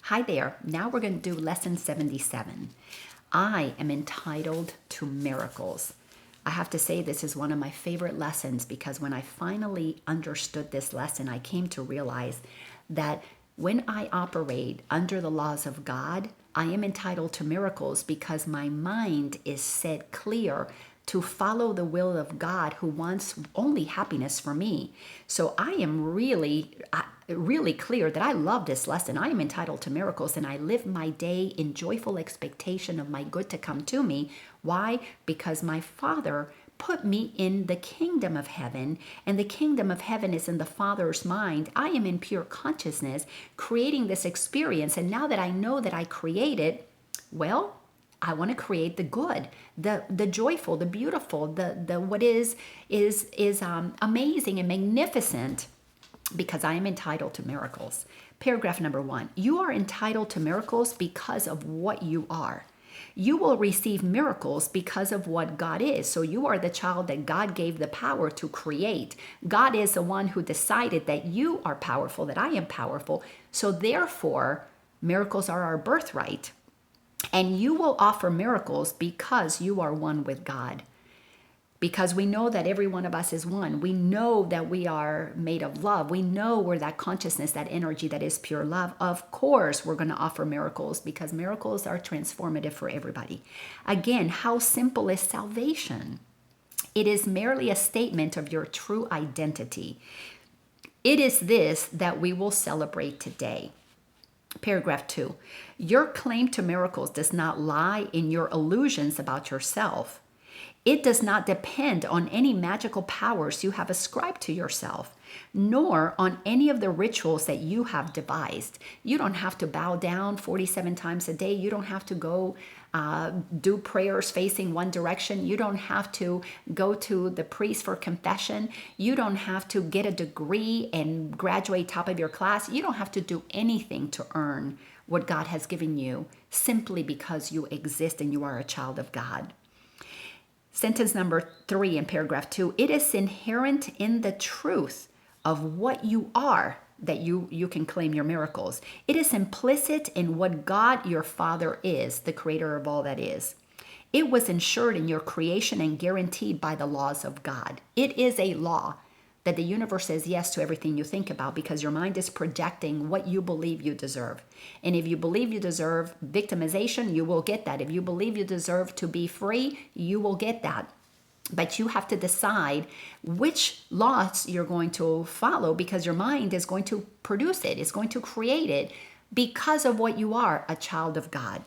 Hi there. Now we're going to do lesson 77. I am entitled to miracles. I have to say this is one of my favorite lessons because when I finally understood this lesson, I came to realize that when I operate under the laws of God, I am entitled to miracles because my mind is set clear to follow the will of God who wants only happiness for me. So I am really clear that I love this lesson. I am entitled to miracles and I live my day in joyful expectation of my good to come to me. Why? Because my Father put me in the kingdom of heaven, and the kingdom of heaven is in the Father's mind. I am in pure consciousnness creating this experience, and now that I know that I created, well, I want to create the good, the joyful, the beautiful, the what is amazing and magnificent, because I am entitled to miracles. Paragraph number 1. You are entitled to miracles because of what you are. You will receive miracles because of what God is. So you are the child that God gave the power to create. God is the one who decided that you are powerful, that I am powerful. So therefore, miracles are our birthright. And you will offer miracles because you are one with God. Because we know that every one of us is one. We know that we are made of love. We know we're that consciousness, that energy that is pure love. Of course, we're going to offer miracles because miracles are transformative for everybody. Again, how simple is salvation? It is merely a statement of your true identity. It is this that we will celebrate today. Paragraph 2. Your claim to miracles does not lie in your illusions about yourself. It does not depend on any magical powers you have ascribed to yourself, nor on any of the rituals that you have devised. You don't have to bow down 47 times a day. You don't have to go do prayers facing one direction. You don't have to go to the priest for confession. You don't have to get a degree and graduate top of your class. You don't have to do anything to earn what God has given you simply because you exist and you are a child of God. Sentence number 3 in paragraph 2, it is inherent in the truth of what you are that you can claim your miracles. It is implicit in what God your Father is, the creator of all that is. It was ensured in your creation and guaranteed by the laws of God. It is a law that the universe says yes to everything you think about because your mind is projecting what you believe you deserve. And if you believe you deserve victimization, you will get that. If you believe you deserve to be free, you will get that. But you have to decide which laws you're going to follow because your mind is going to produce it, it's going to create it because of what you are, a child of God.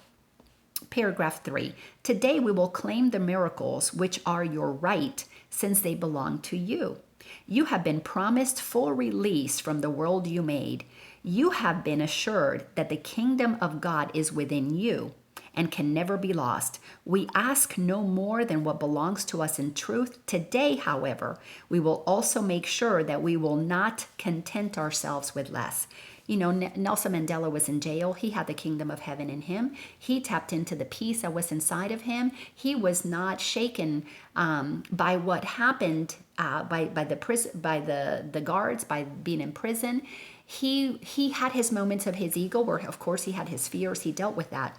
Paragraph 3. Today we will claim the miracles which are your right since they belong to you. You have been promised full release from the world you made. You have been assured that the kingdom of God is within you and can never be lost. We ask no more than what belongs to us in truth. Today, however, we will also make sure that we will not content ourselves with less. You know, Nelson Mandela was in jail. He had the kingdom of heaven in him. He tapped into the peace that was inside of him. He was not shaken by what happened by the guards, by being in prison. He had his moments of his ego where, of course, he had his fears. He dealt with that.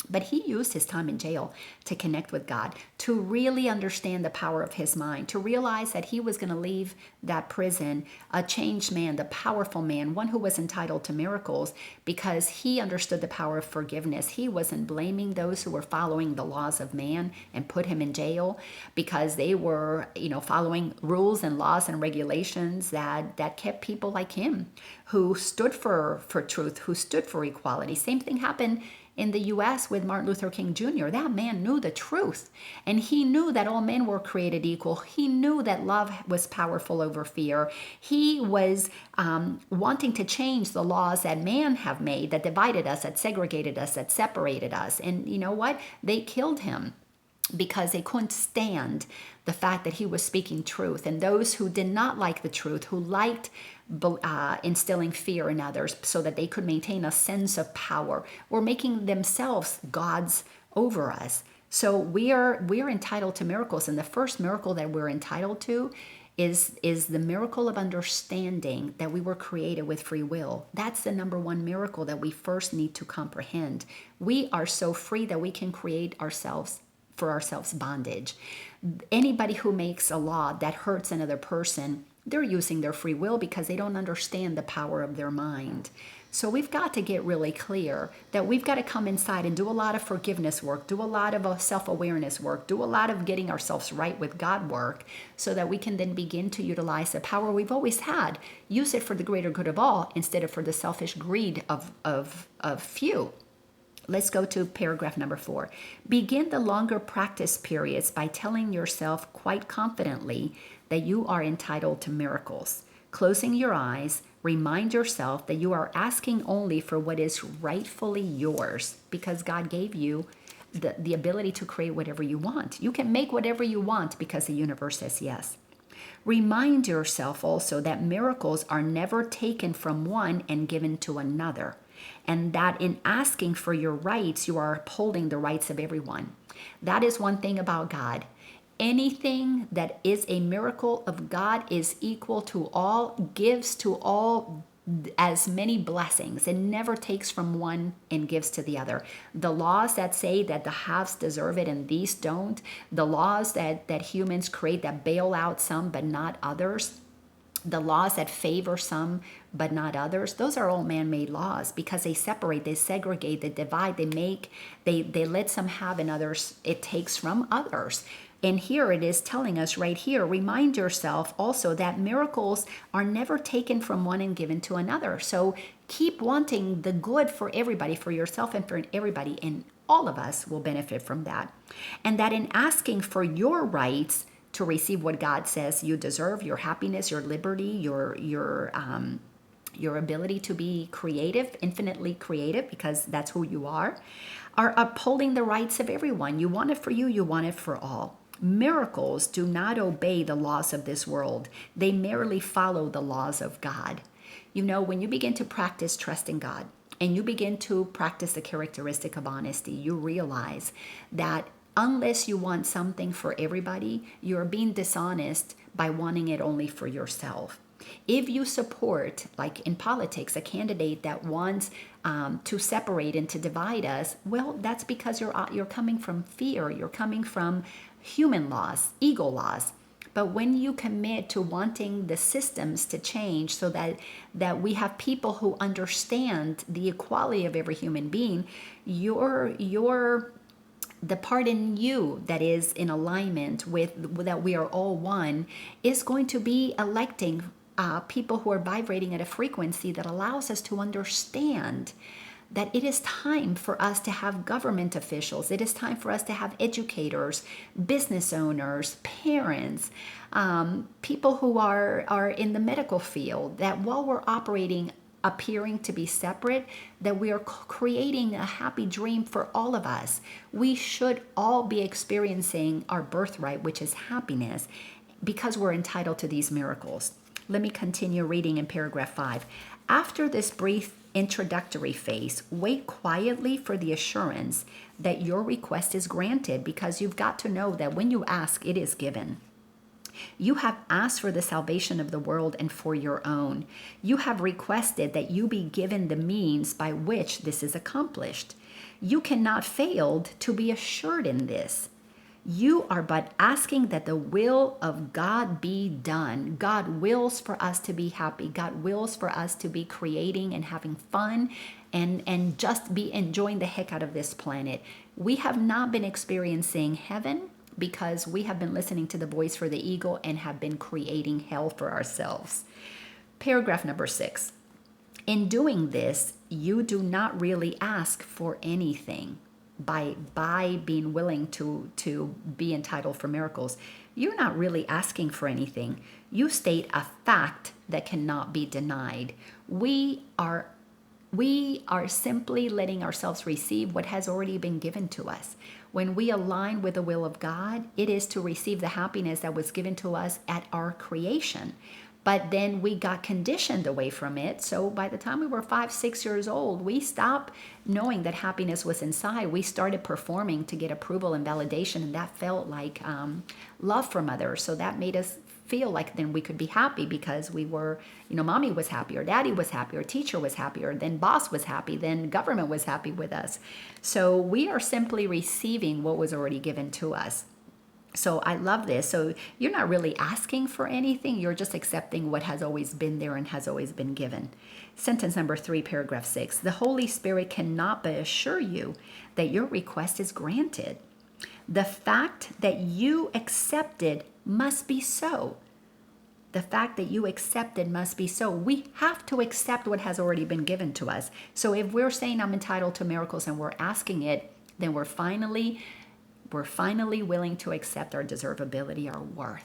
But he used his time in jail to connect with God, to really understand the power of his mind, to realize that he was going to leave that prison a changed man, the powerful man, one who was entitled to miracles because he understood the power of forgiveness. He wasn't blaming those who were following the laws of man and put him in jail because they were, following rules and laws and regulations that kept people like him who stood for truth, who stood for equality. Same thing happened in the U.S. with Martin Luther King Jr. That man knew the truth, and he knew that all men were created equal. He knew that love was powerful over fear. He was wanting to change the laws that man have made that divided us, that segregated us, that separated us. And you know what? They killed him because they couldn't stand the fact that he was speaking truth. And those who did not like the truth, who liked instilling fear in others so that they could maintain a sense of power, were making themselves gods over us. So we're entitled to miracles. And the first miracle that we're entitled to is the miracle of understanding that we were created with free will. That's the number one miracle that we first need to comprehend. We are so free that we can create ourselves for ourselves bondage. Anybody who makes a law that hurts another person, they're using their free will because they don't understand the power of their mind. So we've got to get really clear that we've got to come inside and do a lot of forgiveness work, do a lot of self-awareness work, do a lot of getting ourselves right with God work, so that we can then begin to utilize the power we've always had, use it for the greater good of all instead of for the selfish greed of few. Let's go to paragraph number 4. Begin the longer practice periods by telling yourself quite confidently that you are entitled to miracles. Closing your eyes, remind yourself that you are asking only for what is rightfully yours, because God gave you the ability to create whatever you want. You can make whatever you want because the universe says yes. Remind yourself also that miracles are never taken from one and given to another, and that in asking for your rights, you are upholding the rights of everyone. That is one thing about God. Anything that is a miracle of God is equal to all, gives to all as many blessings. It never takes from one and gives to the other. The laws that say that the haves deserve it and these don't, the laws that humans create that bail out some but not others, the laws that favor some but not others, those are all man-made laws because they separate, they segregate, they divide, they let some have and others, it takes from others. And here it is telling us right here, remind yourself also that miracles are never taken from one and given to another. So keep wanting the good for everybody, for yourself and for everybody, and all of us will benefit from that. And that in asking for your rights to receive what God says you deserve, your happiness, your liberty, your ability to be creative, infinitely creative, because that's who you are upholding the rights of everyone. You want it for you, you want it for all. Miracles do not obey the laws of this world. They merely follow the laws of God. You know, when you begin to practice trusting God and you begin to practice the characteristic of honesty, you realize that unless you want something for everybody, you're being dishonest by wanting it only for yourself. If you support, like in politics, a candidate that wants to separate and to divide us, well, that's because you're coming from fear. You're coming from human laws, ego laws. But when you commit to wanting the systems to change so that we have people who understand the equality of every human being, the part in you that is in alignment with that we are all one is going to be electing people who are vibrating at a frequency that allows us to understand that it is time for us to have government officials. It is time for us to have educators, business owners, parents, people who are in the medical field, that while we're operating, appearing to be separate, that we are creating a happy dream for all of us. We should all be experiencing our birthright, which is happiness, because we're entitled to these miracles. Let me continue reading in paragraph 5. After this brief introductory phase, wait quietly for the assurance that your request is granted, because you've got to know that when you ask, it is given. You have asked for the salvation of the world and for your own. You have requested that you be given the means by which this is accomplished. You cannot fail to be assured in this. You are but asking that the will of God be done. God wills for us to be happy. God wills for us to be creating and having fun and just be enjoying the heck out of this planet. We have not been experiencing heaven because we have been listening to the voice for the ego and have been creating hell for ourselves. Paragraph number 6. In doing this, you do not really ask for anything. By being willing to be entitled for miracles, you're not really asking for anything. You state a fact that cannot be denied. We are simply letting ourselves receive what has already been given to us. When we align with the will of God, it is to receive the happiness that was given to us at our creation. But then we got conditioned away from it. So by the time we were 5, 6 years old, we stopped knowing that happiness was inside. We started performing to get approval and validation, and that felt like love from others. So that made us feel like then we could be happy because we were, mommy was happy, or daddy was happy, or teacher was happy, or then boss was happy, then government was happy with us. So we are simply receiving what was already given to us. So I love this. So you're not really asking for anything. You're just accepting what has always been there and has always been given. Sentence number 3, paragraph 6. The Holy Spirit cannot but assure you that your request is granted. The fact that you accepted must be so. The fact that you accepted must be so. We have to accept what has already been given to us. So if we're saying I'm entitled to miracles and we're asking it, then we're finally willing to accept our deservability, our worth,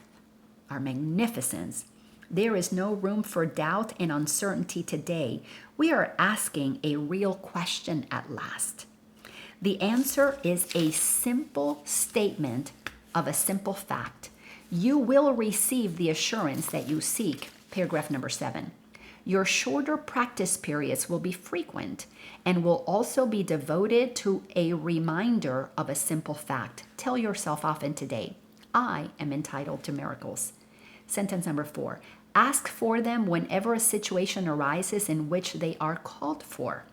our magnificence. There is no room for doubt and uncertainty today. We are asking a real question at last. The answer is a simple statement of a simple fact. You will receive the assurance that you seek. Paragraph number 7. Your shorter practice periods will be frequent and will also be devoted to a reminder of a simple fact. Tell yourself often today, I am entitled to miracles. Sentence number 4. Ask for them whenever a situation arises in which they are called for.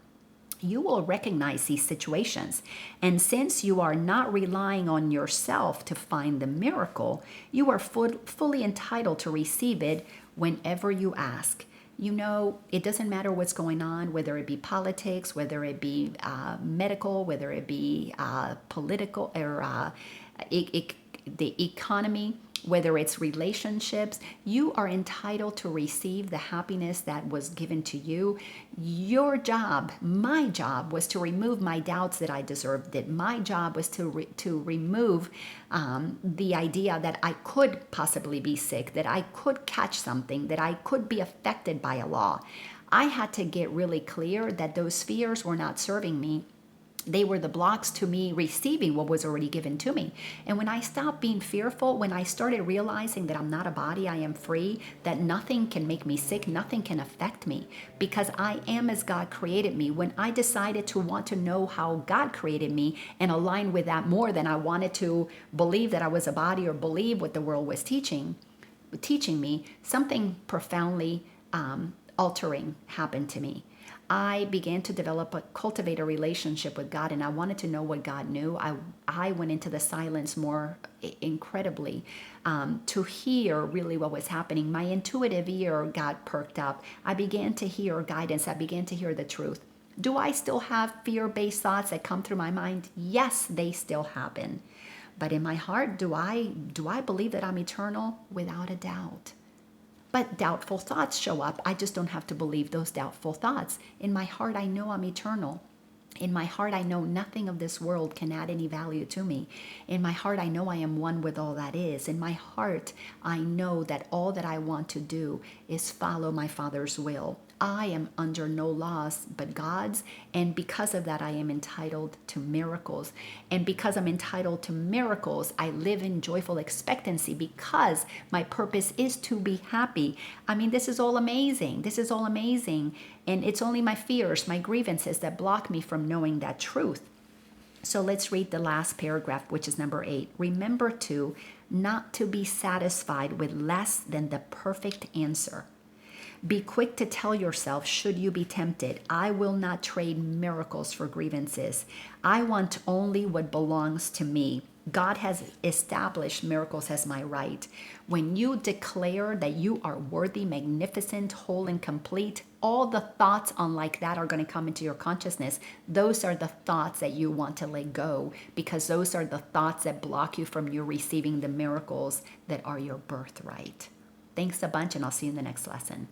You will recognize these situations. And since you are not relying on yourself to find the miracle, you are fully entitled to receive it whenever you ask. It doesn't matter what's going on, whether it be politics, whether it be medical, whether it be political, or the economy, whether it's relationships. You are entitled to receive the happiness that was given to you. Your job, my job, was to remove my doubts that I deserved it. My job was to remove the idea that I could possibly be sick, that I could catch something, that I could be affected by a law. I had to get really clear that those fears were not serving me. They were the blocks to me receiving what was already given to me. And when I stopped being fearful, when I started realizing that I'm not a body, I am free, that nothing can make me sick, nothing can affect me, because I am as God created me. When I decided to want to know how God created me and align with that more than I wanted to believe that I was a body or believe what the world was teaching me, something profoundly altering happened to me. I began to cultivate a relationship with God, and I wanted to know what God knew. I went into the silence more incredibly to hear really what was happening. My intuitive ear got perked up. I began to hear guidance. I began to hear the truth. Do I still have fear-based thoughts that come through my mind? Yes, they still happen. But in my heart, do I believe that I'm eternal? Without a doubt. But doubtful thoughts show up. I just don't have to believe those doubtful thoughts. In my heart, I know I'm eternal. In my heart, I know nothing of this world can add any value to me. In my heart, I know I am one with all that is. In my heart, I know that all that I want to do is follow my Father's will. I am under no laws but God's, and because of that, I am entitled to miracles. And because I'm entitled to miracles, I live in joyful expectancy because my purpose is to be happy. I mean, this is all amazing. This is all amazing. And it's only my fears, my grievances that block me from knowing that truth. So let's read the last paragraph, which is number 8. Remember to not to be satisfied with less than the perfect answer. Be quick to tell yourself, should you be tempted, I will not trade miracles for grievances. I want only what belongs to me. God has established miracles as my right. When you declare that you are worthy, magnificent, whole, and complete, all the thoughts unlike that are going to come into your consciousness. Those are the thoughts that you want to let go, because those are the thoughts that block you from you receiving the miracles that are your birthright. Thanks a bunch, and I'll see you in the next lesson.